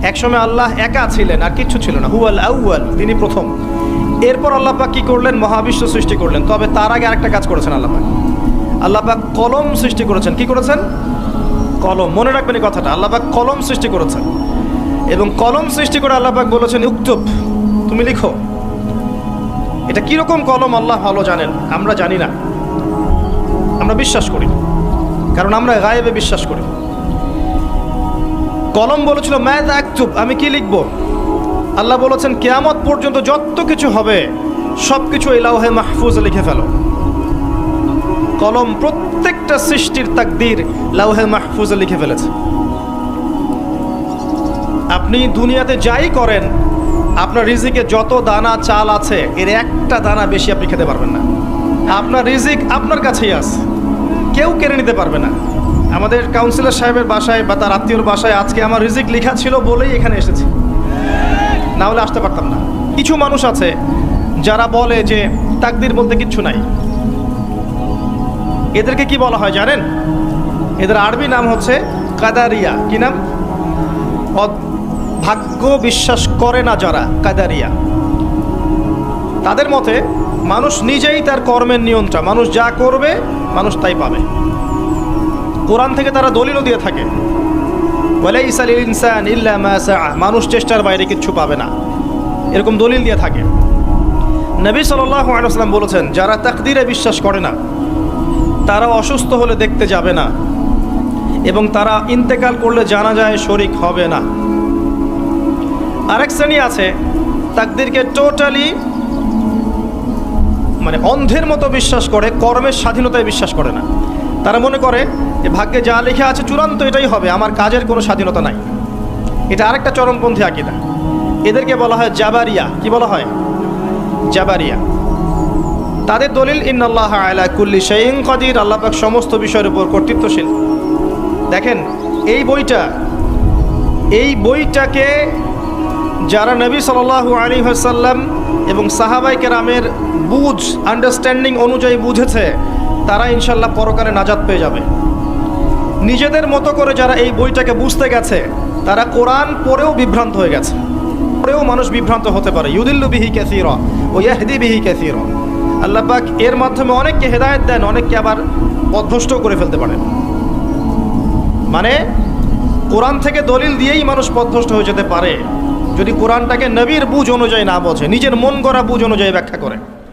একসময় আল্লাহ একা ছিলেন, আর কিচ্ছু ছিল না, হুয়াল আউয়াল, তিনি প্রথম। এরপর আল্লাহ পাক কি করলেন? মহাবিশ্ব সৃষ্টি করলেন। তবে তার আগে আরেকটা কাজ করেছেন আল্লাহ পাক। আল্লাহ পাক কলম সৃষ্টি করেছেন। কি করেছেন? কলম। মনে রাখবেন এই কথাটা, আল্লাহ পাক কলম সৃষ্টি করেছেন। এবং কলম সৃষ্টি করে আল্লাহ পাক বলেছেন, উক্তুব, তুমি লিখো। এটা কিরকম কলম আল্লাহ ভালো জানেন, আমরা জানি না, আমরা বিশ্বাস করি, কারণ আমরা গায়েবে বিশ্বাস করি। কলম বলেছিল মাযা আকতুব, আমি কি লিখব? আল্লাহ বলেছেন কিয়ামত পর্যন্ত যত কিছু হবে সব কিছু এই লাওহে মাহফুজে লিখে ফেলো। কলম প্রত্যেকটা সৃষ্টির তাকদীর লাওহে মাহফুজে লিখে ফেলেছে। আপনি দুনিয়াতে যাই করেন, আপনার রিজিকে যত দানা চাল আছে এর একটা দানা বেশি আপনি খেতে পারবেন না। আপনার রিজিক আপনার কাছেই আছে, কেউ কেড়ে নিতে পারবে না। আমাদের কাউন্সিলর সাহেবের বাসায় বা তার আত্মীয়র বাসায় আজকে আমার রিজিক লেখা ছিল বলেই এখানে এসেছি, না হলে আসতে পারতাম না। কিছু মানুষ আছে যারা বলে যে তাকদীর বলতে কিচ্ছু নাই। এদেরকে কি বলা হয় জানেন? এদের আরবি নাম হচ্ছে কাদারিয়া। কি নাম? ভাগ্য বিশ্বাস করে না যারা, কাদারিয়া। তাদের মতে মানুষ নিজেই তার কর্মের নিয়ন্ত্রণ, মানুষ যা করবে মানুষ তাই পাবে। কোরআন থেকে তারা দলিলও দিয়ে থাকে, ওয়ালাইসা লিল ইনসান ইল্লা মা সাআ, মানুষ চেষ্টার বাইরে কিচ্ছু পাবে না, এরকম দলিল দিয়ে থাকে। নবী সাল্লাল্লাহু আলাইহি ওয়াসাল্লাম বলেছেন, যারা তাকদীরে বিশ্বাস করে না তারা অসুস্থ হলে দেখতে যাবে না, এবং তারা ইন্তেকাল করলে জানাজায় শরীক হবে না। আরেক শ্রেণী আছে তাকদীরকে টোটালি মানে অন্ধের মতো বিশ্বাস করে, কর্মের স্বাধীনতায় বিশ্বাস করে না। তারা মনে করে যে ভাগ্যে যা লেখা আছে চূড়ান্ত এটাই হবে, আমার কাজের কোনো স্বাধীনতা নাই। এটা আরেকটা চরমপন্থী আকীদা। এদেরকে বলা হয় জাবারিয়া। কি বলা হয়? জাবারিয়া। তাদের দলিল ইন্নাল্লাহা আলা কুল্লি শাইইন কাদির, আল্লাহ পাক সমস্ত বিষয়ের উপর কর্তৃত্বশীল। দেখেন এই বইটাকে যারা নবী সাল্লাল্লাহু আলাইহি ওয়াসাল্লাম এবং সাহাবায়ে কেরামের আন্ডারস্ট্যান্ডিং অনুযায়ী বুঝেছে, তারা ইনশাল্লাহ পরকালে নাজাত পেয়ে যাবে। নিজেদের মতো করে যারা এই বইটাকে বুঝতে গেছে, তারা কোরআন পড়েও বিভ্রান্ত হয়ে গেছে। পড়েও মানুষ বিভ্রান্ত হতে পারে। ইউদিল্লু বিহি কাসীরা ওয়া ইয়াহদি বিহি কাসীরা। আল্লাহ পাক এর মাধ্যমে অনেককে হেদায়েত দেন, অনেককে আবার পথভ্রষ্ট করে ফেলতে পারেন। মানে কোরআন থেকে দলিল দিয়েই মানুষ পথভ্রষ্ট হয়ে যেতে পারে যদি কোরআনটাকে নবীর বুঝ অনুযায়ী না বোঝে, নিজের মন গড়া বুঝ অনুযায়ী ব্যাখ্যা করে।